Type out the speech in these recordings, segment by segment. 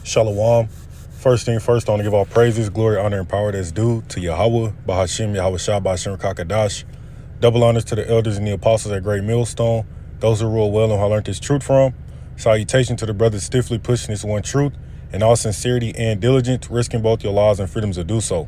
Shalom. First thing first, I want to give all praises, glory, honor, and power that's due to Yahweh, Bahashim, Yahweh Shah, Bahashim, Kakadash. Double honors to the elders and the apostles at Great Millstone, those who rule well and who learned this truth from. Salutation to the brothers stiffly pushing this one truth in all sincerity and diligence, risking both your lives and freedoms to do so.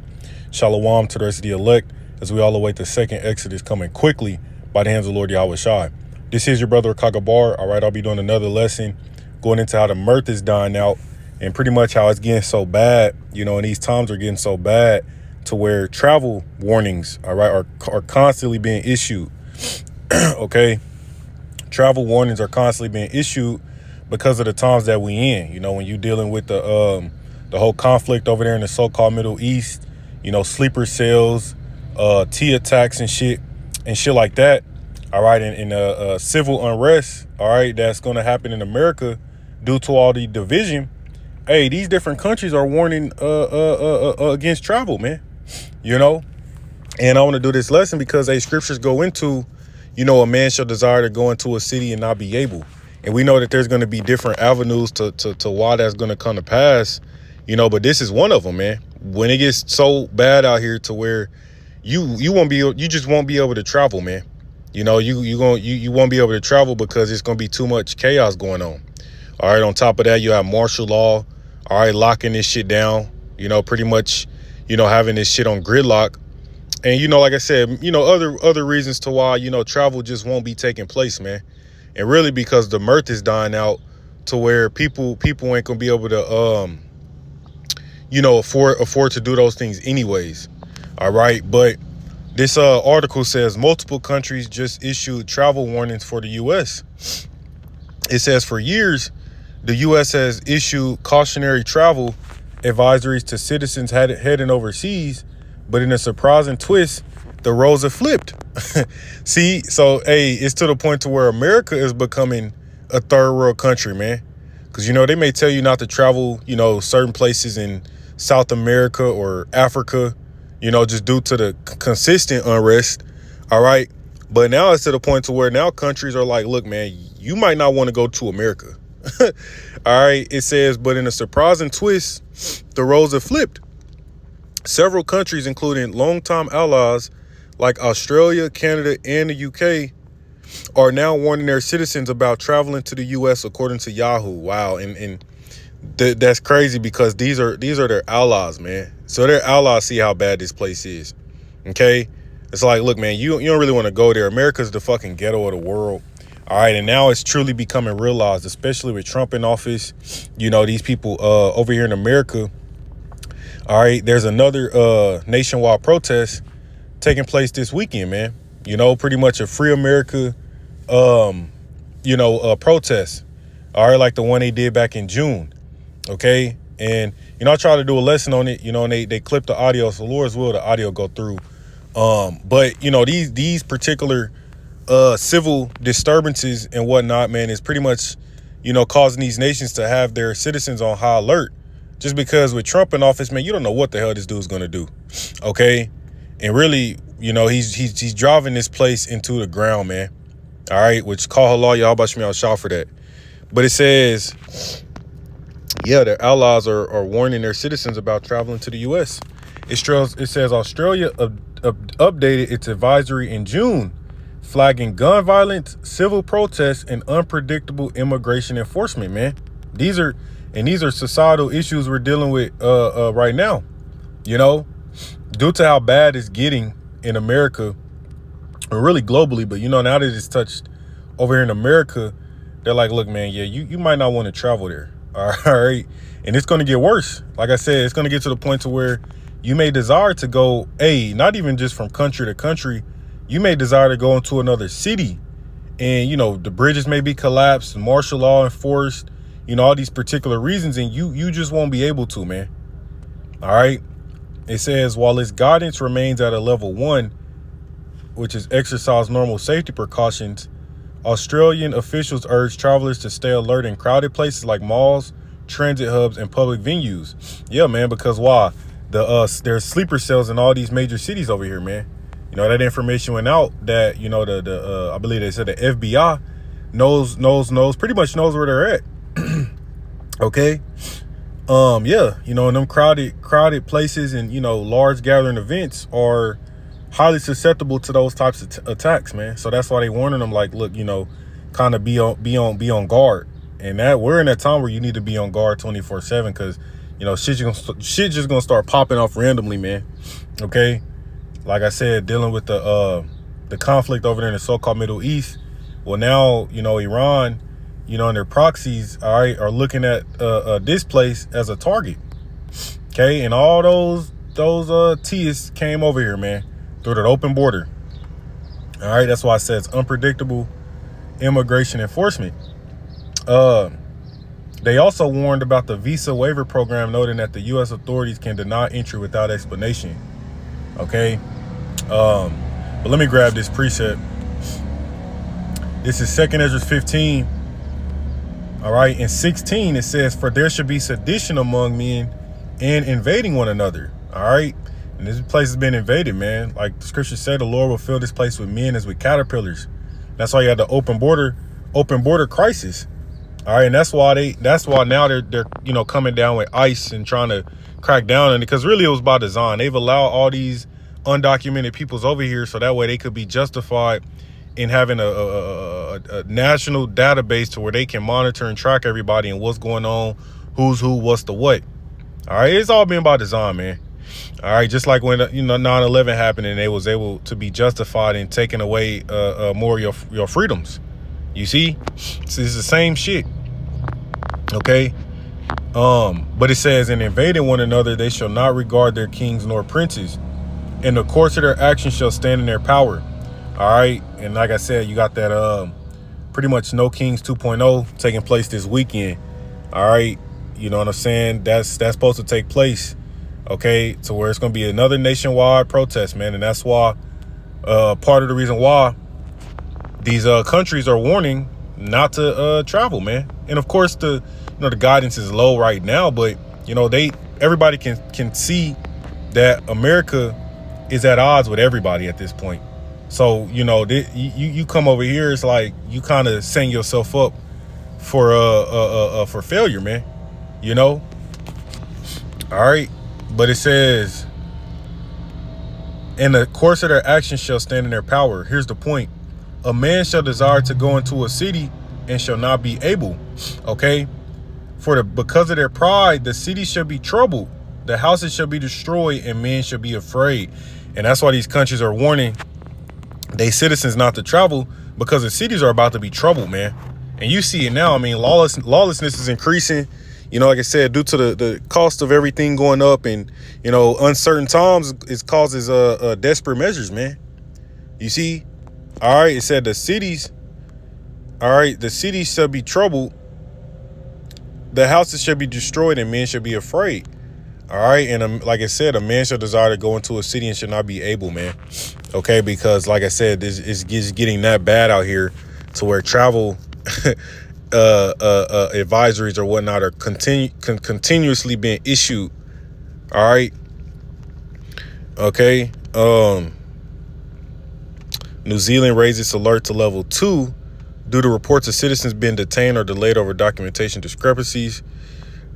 Shalom to the rest of the elect as we all await the second Exodus coming quickly by the hands of the Lord Yahweh Shai. This is your brother Kagabar. All right, I'll be doing another lesson going into how the mirth is dying out and pretty much how it's getting so bad, and these times are getting so bad to where travel warnings, all right, are constantly being issued. Okay, travel warnings are constantly being issued because of the times that we in. When you're dealing with the whole conflict over there in the so-called Middle East, sleeper cells, T attacks and shit like that. All right, and civil unrest, all right, that's going to happen in America due to all the division. Hey, these different countries are warning against travel, man. And I want to do this lesson because scriptures go into, a man shall desire to go into a city and not be able. And we know that there's going to be different avenues to why that's going to come to pass, but this is one of them, man. When it gets so bad out here to where you just won't be able to travel, man. You won't be able to travel because it's going to be too much chaos going on. All right. On top of that, you have martial law. All right. Locking this shit down, pretty much, having this shit on gridlock. And, like I said, other reasons to why, travel just won't be taking place, man. And really because the mirth is dying out to where people ain't going to be able to, afford to do those things anyways. All right. But this article says multiple countries just issued travel warnings for the U.S. It says for years, the U.S. has issued cautionary travel advisories to citizens heading overseas, but in a surprising twist, the roles have flipped. See, so, it's to the point to where America is becoming a third world country, man. Because, they may tell you not to travel, certain places in South America or Africa, just due to the consistent unrest. All right. But now it's to the point to where now countries are like, look, man, you might not want to go to America. All right. It says, but in a surprising twist, the roles have flipped. Several countries, including longtime allies like Australia, Canada, and the UK, are now warning their citizens about traveling to the U.S. according to Yahoo. Wow. And that's crazy because these are their allies, man. So their allies see how bad this place is. Okay. It's like, look, man, you don't really want to go there. America's the fucking ghetto of the world. All right. And now it's truly becoming realized, especially with Trump in office. These people over here in America. All right. There's another nationwide protest taking place this weekend, man. Pretty much a free America, protest. All right. Like the one they did back in June. Okay. And, I tried to do a lesson on it, and they clipped the audio. So Lord's will, the audio go through. But, these particular civil disturbances and whatnot, man, is pretty much, causing these nations to have their citizens on high alert. Just because with Trump in office, man, you don't know what the hell this dude's going to do. OK. And really, he's driving this place into the ground, man. All right. Which call Allah, y'all about me, I'll shout for that. But it says, yeah, their allies are warning their citizens about traveling to the U.S. It says Australia updated its advisory in June, flagging gun violence, civil protests, and unpredictable immigration enforcement, man. These are societal issues we're dealing with right now, due to how bad it's getting in America, or really globally. But, now that it's touched over here in America, they're like, look, man, yeah, you might not want to travel there. All right. And it's going to get worse. Like I said, it's going to get to the point to where you may desire to go, not even just from country to country. You may desire to go into another city and, the bridges may be collapsed, martial law enforced, all these particular reasons. And you just won't be able to, man. All right. It says while its guidance remains at a level 1, which is exercise normal safety precautions, Australian officials urge travelers to stay alert in crowded places like malls, transit hubs, and public venues. Yeah, man, because why? There's sleeper cells in all these major cities over here, man. That information went out that, I believe they said the FBI pretty much knows where they're at. Okay. Yeah, you know, in them crowded places and, you know, large gathering events are highly susceptible to those types of attacks, man. So that's why they warning them, like, look, you know, kind of be on guard. And that we're in that time where you need to be on guard 24/7, because, you know, shit just gonna start popping off randomly, man. Okay, like I said, dealing with the conflict over there in the so-called Middle East. Well, now, you know, Iran, you know, and their proxies, all right, are looking at this place as a target. Okay, and all those T's came over here, man, through that open border. All right, that's why I said it's unpredictable immigration enforcement. They also warned about the visa waiver program, noting that the U.S. authorities can deny entry without explanation. Okay, but let me grab this precept. This is 2 Ezra 15. All right, in 16 it says, "For there should be sedition among men and invading one another." All right, and this place has been invaded, man. Like the scripture said, the Lord will fill this place with men as with caterpillars. That's why you had the open border crisis. All right, and that's why now they're you know, coming down with ICE and trying to crack down on it, because really it was by design. They've allowed all these undocumented peoples over here so that way they could be justified in having a national database to where they can monitor and track everybody and what's going on, who's who, what's the what. All right, it's all been by design, man. All right, just like when, you know, 9/11 happened and they was able to be justified in taking away more of your freedoms. You see, it's the same shit. Okay, but it says, "In invading one another, they shall not regard their kings nor princes, and the course of their actions shall stand in their power." All right, and like I said, you got that pretty much No Kings 2.0 taking place this weekend. All right, you know what I'm saying? That's supposed to take place. Okay, to where it's going to be another nationwide protest, man, and that's why part of the reason why these countries are warning not to travel, man. And of course, the guidance is low right now, but you know, everybody can see that America is at odds with everybody at this point. So, you know, you come over here, it's like you kind of setting yourself up for failure, man. You know. All right, but it says, "In the course of their actions shall stand in their power." Here's the point: a man shall desire to go into a city and shall not be able. Okay, because of their pride, the city shall be troubled, the houses shall be destroyed, and men shall be afraid. And that's why these countries are warning they citizens not to travel, because the cities are about to be troubled, man. And you see it now. I mean, lawlessness is increasing. You know, like I said, due to the cost of everything going up, and you know, uncertain times, it causes desperate measures, man. You see, all right. It said the cities shall be troubled, the houses shall be destroyed, and men shall be afraid. All right, and like I said, a man shall desire to go into a city and should not be able, man. Okay, because like I said, this is getting that bad out here to where travel advisories or whatnot are continuously being issued. All right. Okay. New Zealand raised its alert to level 2 due to reports of citizens being detained or delayed over documentation discrepancies.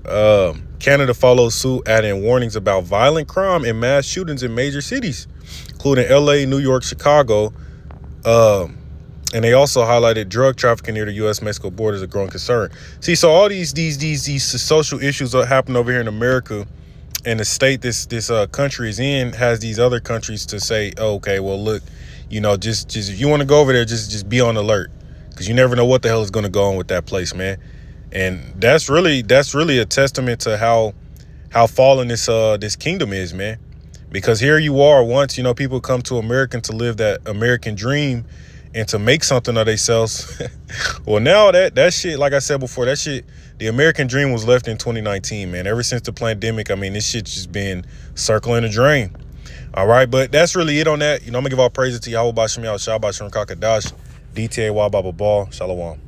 Canada follows suit, adding warnings about violent crime and mass shootings in major cities, including LA, New York, Chicago. And they also highlighted drug trafficking near the U.S.-Mexico border as a growing concern. See, so all these social issues that happen over here in America, and the state this country is in has these other countries to say, oh, okay, well, look, you know, just if you want to go over there, just be on alert, because you never know what the hell is going to go on with that place, man. And that's really a testament to how fallen this kingdom is, man. Because here you are, once, you know, people come to America to live that American dream and to make something of themselves. Well, now that shit, like I said before, that shit, the American dream was left in 2019, man. Ever since the pandemic, I mean, this shit's just been circling the drain. All right, but that's really it on that. You know, I'm gonna give all praises to Yahweh Bashem Yahweh Shabbat Shem Kakadash, DTAY Baba Ball, Shalom.